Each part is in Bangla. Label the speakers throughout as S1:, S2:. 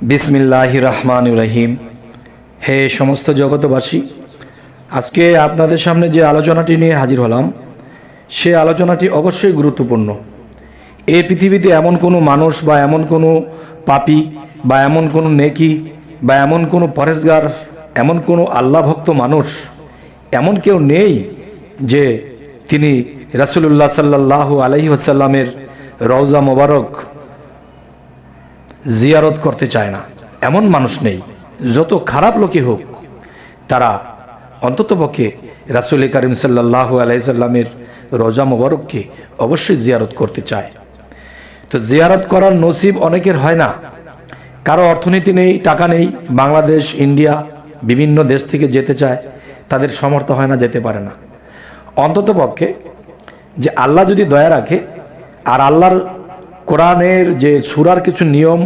S1: বিসমিল্লাহির রহমানির রহিম। হে সমস্ত জগতবাসী, আজকে আপনাদের সামনে যে আলোচনাটি নিয়ে হাজির হলাম, সে আলোচনাটি অবশ্যই গুরুত্বপূর্ণ। এই পৃথিবীতে এমন কোনো মানুষ বা এমন কোনো পাপী বা এমন কোনো নেকি বা এমন কোনো পরেজগার, এমন কোনো আল্লাহ ভক্ত মানুষ এমন কেউ নেই যে তিনি রাসূলুল্লাহ সাল্লাল্লাহু আলাইহি ওয়াসাল্লামের রওজা মোবারক জিয়ারত করতে চায় না। এমন মানুষ নেই। যত খারাপ লোকই হোক, তারা অন্ততপক্ষে রাসূল করিম সাল্লাল্লাহু আলাইহি ওয়াসাল্লামের রওজা মোবারককে অবশ্যই জিয়ারত করতে চায়। তো জিয়ারত করার নসিব অনেকের হয় না। কারো অর্থনীতি নেই, টাকা নেই, বাংলাদেশ, ইন্ডিয়া, বিভিন্ন দেশ থেকে যেতে চায়, তাদের সামর্থ্য হয় না, যেতে পারে না। অন্ততপক্ষে যে আল্লাহ যদি দয়া রাখে আর আল্লাহর কোরআনের যে সূরার কিছু নিয়ম,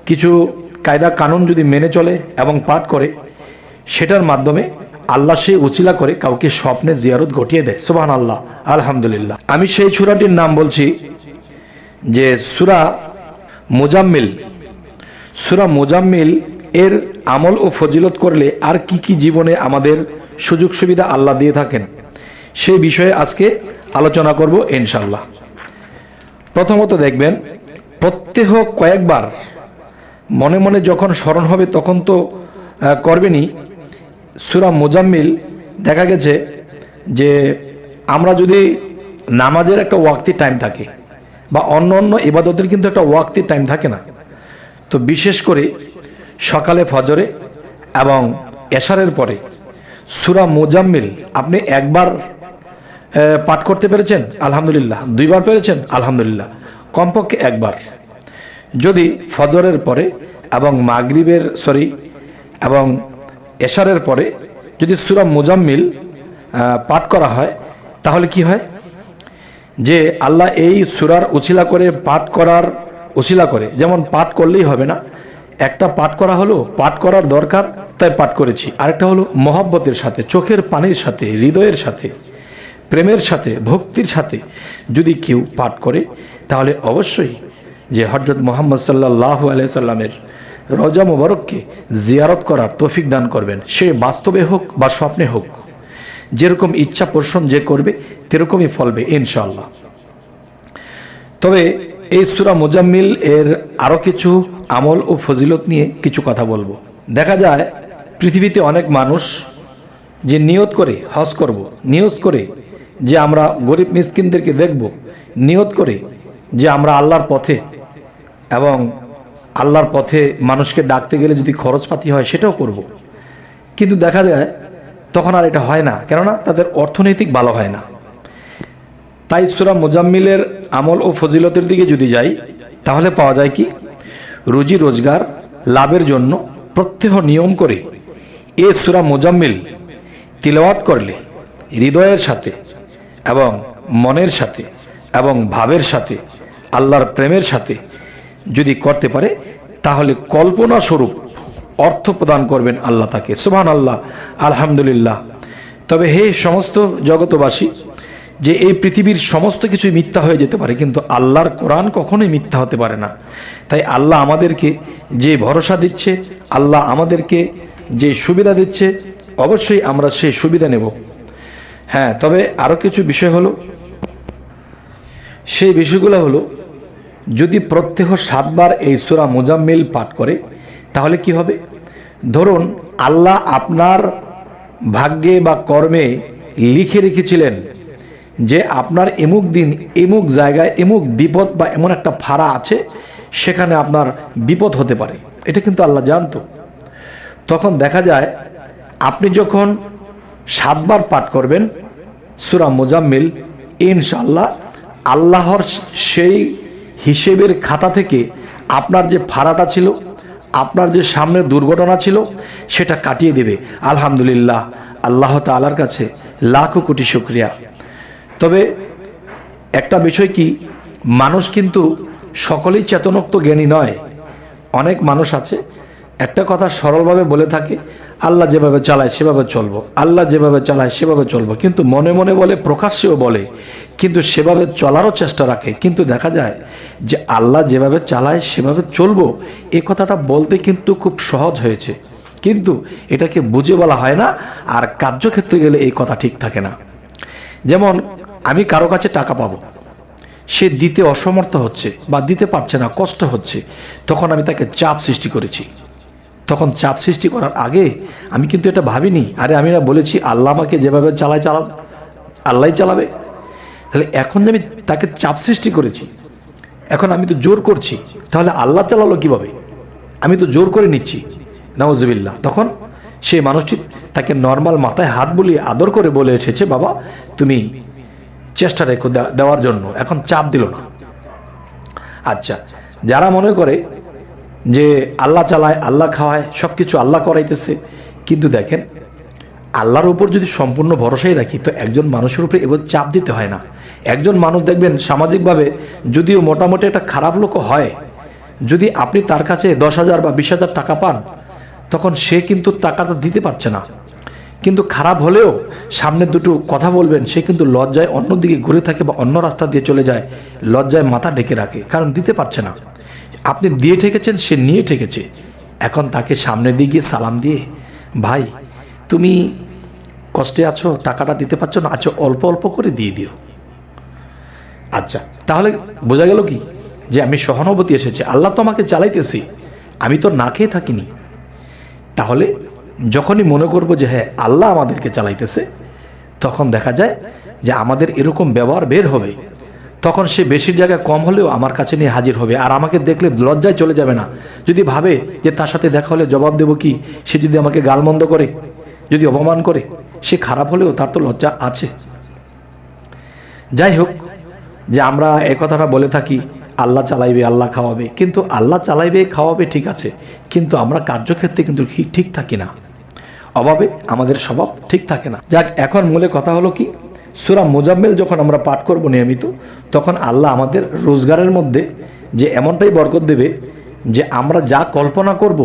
S1: কিছু কায়দা কানুন যদি মেনে চলে এবং পাঠ করে, সেটার মাধ্যমে আল্লাহ সেই উছিলা করে কাউকে স্বপ্নে জিয়ারত ঘটিয়ে দেয়। সুবহানাল্লাহ, আলহামদুলিল্লাহ। আমি সেই সূরাটির নাম বলছি যে সূরা মুজাম্মিল। সূরা মুজাম্মিল এর আমল ও ফজিলত করলে আর কি কি জীবনে আমাদের সুযোগ সুবিধা আল্লাহ দিয়ে থাকেন, সেই বিষয়ে আজকে আলোচনা করব ইনশাআল্লাহ। প্রথমত দেখবেন, প্রত্যহ কয়েকবার মনে মনে যখন স্মরণ হবে তখন তো করবেনই। সূরা মুজাম্মিল দেখা গেছে যে আমরা যদি নামাজের একটা ওয়াক্তি টাইম থাকে বা অন্য অন্য ইবাদতের কিন্তু একটা ওয়াক্তি টাইম থাকে না, তো বিশেষ করে সকালে ফজরে এবং এশারের পরে সূরা মুজাম্মিল আপনি একবার পাঠ করতে পেরেছেন আলহামদুলিল্লাহ, দুইবার পেরেছেন আলহামদুলিল্লাহ, কমপক্ষে একবার। যদি ফজরের পরে এবং মাগরিবের এবং এশারের পরে যদি সূরা মুজাম্মিল পাঠ করা হয়, তাহলে কি হয় যে আল্লাহ এই সূরার উছিলা করে পাঠ করার উছিলা করে, যেমন পাঠ করলেই হবে না, একটা পাঠ করা হলো, পাঠ করার দরকার তাই পাঠ করেছি, আরেকটা হলো মহব্বতের সাথে, চোখের পানির সাথে, হৃদয়ের সাথে, প্রেমের সাথে, ভক্তির সাথে যদি কেউ পাঠ করে, তাহলে অবশ্যই যে হযরত মুহাম্মদ সাল্লাল্লাহু আলাইহি সাল্লামের রওজা মোবারককে জিয়ারত করার তৌফিক দান করবেন। সে বাস্তবে হোক বা স্বপ্নে হোক, যেরকম ইচ্ছা পোষণ যে করবে তেরকমই ফলবে ইনশাআল্লাহ। তবে এই সূরা মুজাম্মিল এর আরও কিছু আমল ও ফজিলত নিয়ে কিছু কথা বলবো। দেখা যায় পৃথিবীতে অনেক মানুষ যে নিয়ত করে হজ করব, নিয়ত করে যে আমরা গরিব মিসকিনদেরকে দেখব, নিয়ত করে যে আমরা আল্লাহর পথে এবং আল্লাহর পথে মানুষকে ডাকতে গেলে যদি খরচপাতি হয় সেটাও করব, কিন্তু দেখা যায় তখন আর এটা হয় না, কেননা তাদের অর্থনৈতিক ভালো হয় না। তাই সূরা মুজাম্মিলের আমল ও ফজিলতের দিকে যদি যাই, তাহলে পাওয়া যায় কি, রুজি রোজগার লাভের জন্য প্রত্যহ নিয়ম করে এ সূরা মুজাম্মিল তিলাওয়াত করলে হৃদয়ের সাথে এবং মনের সাথে এবং ভাবের সাথে, আল্লাহর প্রেমের সাথে যদি করতে পারে, তাহলে কল্পনা স্বরূপ অর্থ প্রদান করবেন আল্লাহ তাকে। সুবহানাল্লাহ, আলহামদুলিল্লাহ। তবে হে সমস্ত জগতবাসী, যে এই পৃথিবীর সমস্ত কিছুই মিথ্যা হয়ে যেতে পারে, কিন্তু আল্লাহর কোরআন কখনোই মিথ্যা হতে পারে না। তাই আল্লাহ আমাদেরকে যে ভরসা দিচ্ছে, আল্লাহ আমাদেরকে যে সুবিধা দিচ্ছে, অবশ্যই আমরা সেই সুবিধা নেব। হ্যাঁ, তবে আরও কিছু বিষয় হলো, সেই বিষয়গুলো হলো, যদি প্রত্যহ 7 বার এই সূরা মুজাম্মিল পাঠ করে, তাহলে কি হবে, ধরুন আল্লাহ আপনার ভাগ্যে বা কর্মে লিখে রেখেছিলেন যে আপনার এমুক দিন এমুক জায়গায় এমুক বিপদ বা এমন একটা ফাড়া আছে, সেখানে আপনার বিপদ হতে পারে, এটা কিন্তু আল্লাহ জানতো। তখন দেখা যায় আপনি যখন 7 বার পাঠ করবেন সূরা মুজাম্মিল, ইনশাআল্লাহ আল্লাহর সেই হিসেবের খাতা থেকে আপনার যে ফাড়াটা ছিল, আপনার যে সামনে দুর্ঘটনা ছিল, সেটা কাটিয়ে দেবে। আলহামদুলিল্লাহ, আল্লাহ তাআলার কাছে লাখো কোটি শুকরিয়া। তবে একটা বিষয় কি, মানুষ কিন্তু সকলেই চেতনোক্ত জ্ঞানী নয়। অনেক মানুষ আছে একটা কথা সরলভাবে বলে থাকে, আল্লাহ যেভাবে চালায় সেভাবে চলবো, আল্লাহ যেভাবে চালায় সেভাবে চলবো, কিন্তু মনে মনে বলে, প্রকাশ্যেও বলে, কিন্তু সেভাবে চলারও চেষ্টা রাখে। কিন্তু দেখা যায় যে আল্লাহ যেভাবে চালায় সেভাবে চলবো, এই কথাটা বলতে কিন্তু খুব সহজ হয়েছে, কিন্তু এটাকে বুঝে বলা হয় না, আর কার্যক্ষেত্রে গেলে এই কথা ঠিক থাকে না। যেমন আমি কারো কাছে টাকা পাবো, সে দিতে অসমর্থ হচ্ছে বা দিতে পারছে না, কষ্ট হচ্ছে, তখন আমি তাকে চাপ সৃষ্টি করেছি। তখন চাপ সৃষ্টি করার আগে আমি কিন্তু এটা ভাবিনি, আরে আমি না বলেছি আল্লাহ আমাকে যেভাবে চালায় আল্লাহই চালাবে। তাহলে এখন যে আমি তাকে চাপ সৃষ্টি করেছি, এখন আমি তো জোর করছি, তাহলে আল্লাহ চালালো কিভাবে? আমি তো জোর করে নিচ্ছি, নাউজুবিল্লাহ। তখন সেই মানুষটি তাকে নর্মাল মাথায় হাত বুলিয়ে আদর করে বলে এসেছে, বাবা তুমি চেষ্টা রেখো দেওয়ার জন্য, এখন চাপ দিল না। আচ্ছা, যারা মনে করে যে আল্লাহ চালায়, আল্লাহ খাওয়ায়, সব কিছু আল্লাহ করাইতেছে, কিন্তু দেখেন আল্লাহর উপর যদি সম্পূর্ণ ভরসাই রাখি, তো একজন মানুষের উপরে এবার চাপ দিতে হয় না। একজন মানুষ দেখবেন সামাজিকভাবে যদিও মোটামুটি একটা খারাপ লোক হয়, যদি আপনি তার কাছে 10,000 বা 20,000 টাকা পান, তখন সে কিন্তু টাকাটা দিতে পারছে না, কিন্তু খারাপ হলেও সামনে দুটো কথা বলবেন, সে কিন্তু লজ্জায় অন্যদিকে ঘুরে থাকে বা অন্য রাস্তা দিয়ে চলে যায়, লজ্জায় মাথা ঢেকে রাখে, কারণ দিতে পারছে না। আপনি দিয়ে ঠেকেছেন, সে নিয়ে ঠেকেছে, এখন তাকে সামনে দিয়ে গিয়ে সালাম দিয়ে, ভাই তুমি কষ্টে আছো, টাকাটা দিতে পারছো না, আচ্ছা অল্প অল্প করে দিয়ে দিও। আচ্ছা, তাহলে বোঝা গেল কি যে আমি সহানুভূতি এসেছে, আল্লাহ তো আমাকে চালাইতেছি, আমি তো না খেয়ে থাকিনি। তাহলে যখনই মনে করব যে হ্যাঁ আল্লাহ আমাদেরকে চালাইতেছে, তখন দেখা যায় যে আমাদের এরকম ব্যবহার বের হবে, তখন সে বেশির জায়গায় কম হলেও আমার কাছে নিয়ে হাজির হবে, আর আমাকে দেখলে লজ্জায় চলে যাবে না। যদি ভাবে যে তার সাথে দেখা হলে জবাব দেব কি, সে যদি আমাকে গালমন্দ করে, যদি অপমান করে, সে খারাপ হলেও তার তো লজ্জা আছে। যাই হোক, যে আমরা এ কথাটা বলে থাকি আল্লাহ চালাইবে, আল্লাহ খাওয়াবে, কিন্তু আল্লাহ চালাইবে খাওয়াবে ঠিক আছে, কিন্তু আমরা কার্যক্ষেত্রে কিন্তু ঠিক থাকি না, অভাবে আমাদের স্বভাব ঠিক থাকে না। যাক, এখন মূলে কথা হলো কি, সূরা মুজাম্মিল যখন আমরা পাঠ করব নিয়মিত, তখন আল্লাহ আমাদের রোজগারের মধ্যে যে এমনটাই বরকত দেবে যে আমরা যা কল্পনা করব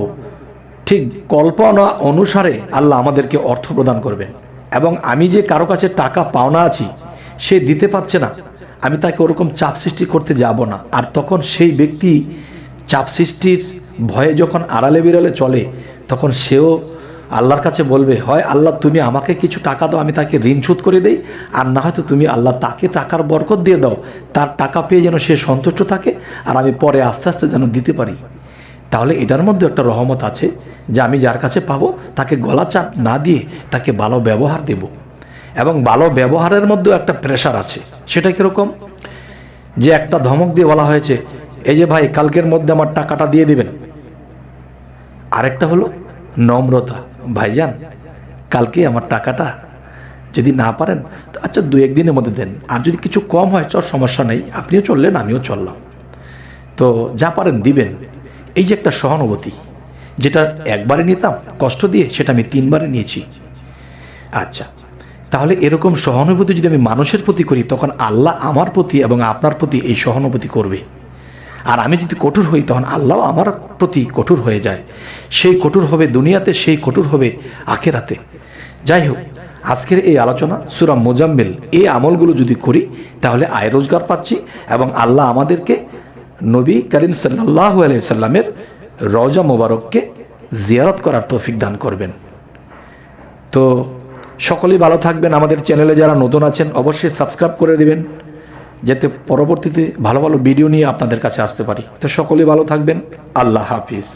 S1: ঠিক কল্পনা অনুসারে আল্লাহ আমাদেরকে অর্থ প্রদান করবেন। এবং আমি যে কারো কাছে টাকা পাওনা আছি, সে দিতে পারছে না, আমি তাকে ওরকম চাপ সৃষ্টি করতে যাব না। আর তখন সেই ব্যক্তি চাপ সৃষ্টির ভয়ে যখন আড়ালে বিড়ালে চলে, তখন সেও আল্লাহর কাছে বলবে, হয় আল্লাহ তুমি আমাকে কিছু টাকা দাও, আমি তাকে ঋণ শোধ করে দেই, আর না হয়তো তুমি আল্লাহ তাকে টাকার বরকত দিয়ে দাও, তার টাকা পেয়ে যেন সে সন্তুষ্ট থাকে, আর আমি পরে আস্তে আস্তে যেন দিতে পারি। তাহলে এটার মধ্যে একটা রহমত আছে যে আমি যার কাছে পাবো তাকে গলা চাপ না দিয়ে তাকে ভালো ব্যবহার দেব। এবং ভালো ব্যবহারের মধ্যেও একটা প্রেশার আছে। সেটা কীরকম, যে একটা ধমক দিয়ে বলা হয়েছে, এই যে ভাই কালকের মধ্যে আমার টাকাটা দিয়ে দিবেন। আরেকটা হলো নম্রতা, ভাইজান কালকে আমার টাকাটা যদি না পারেন তো আচ্ছা 2-1 দিনের মধ্যে দেন, আর যদি কিছু কম হয় চল সমস্যা নেই, আপনিও চললেন আমিও চললাম, তো যা পারেন দিবেন। এই যে একটা সহানুভূতি, যেটা একবারে নিতাম কষ্ট দিয়ে, সেটা আমি 3 বারে নিয়েছি। আচ্ছা, তাহলে এরকম সহানুভূতি যদি আমি মানুষের প্রতি করি, তখন আল্লাহ আমার প্রতি এবং আপনার প্রতি এই সহানুভূতি করবে। আর আমি যদি কঠোর হই, তখন আল্লাহ আমার প্রতি কঠোর হয়ে যায়। সেই কঠোর হবে দুনিয়াতে, সেই কঠোর হবে আখিরাতে। যাই হোক, আজকের এই আলোচনা সূরা মুজাম্মিল, এই আমলগুলো যদি করি তাহলে আয় রোজগার পাচ্ছি, এবং আল্লাহ আমাদেরকে নবী করিম সাল্লাল্লাহু আলাইহি সাল্লামের রওজা মোবারককে জিয়ারত করার তৌফিক দান করবেন। তো সকলেই ভালো থাকবেন। আমাদের চ্যানেলে যারা নতুন আছেন অবশ্যই সাবস্ক্রাইব করে দিবেন, যাতে পরবর্তীতে ভালো ভালো ভিডিও নিয়ে আপনাদের কাছে আসতে পারি। তো সকলেই ভালো থাকবেন। আল্লাহ হাফিজ।